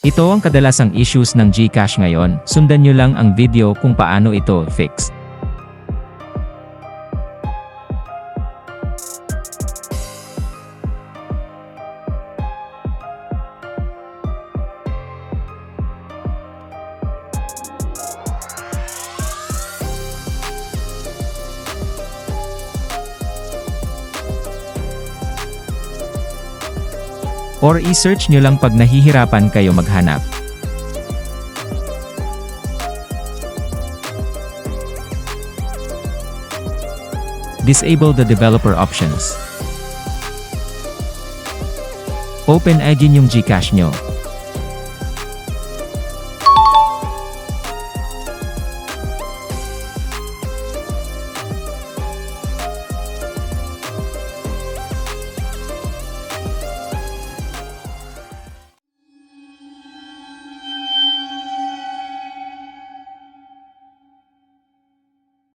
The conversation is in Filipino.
Ito ang kadalasang issues ng GCash ngayon, sundan nyo lang ang video kung paano ito fix. Or i-search nyo lang pag nahihirapan kayo maghanap. Disable the developer options. Open agin yung GCash nyo.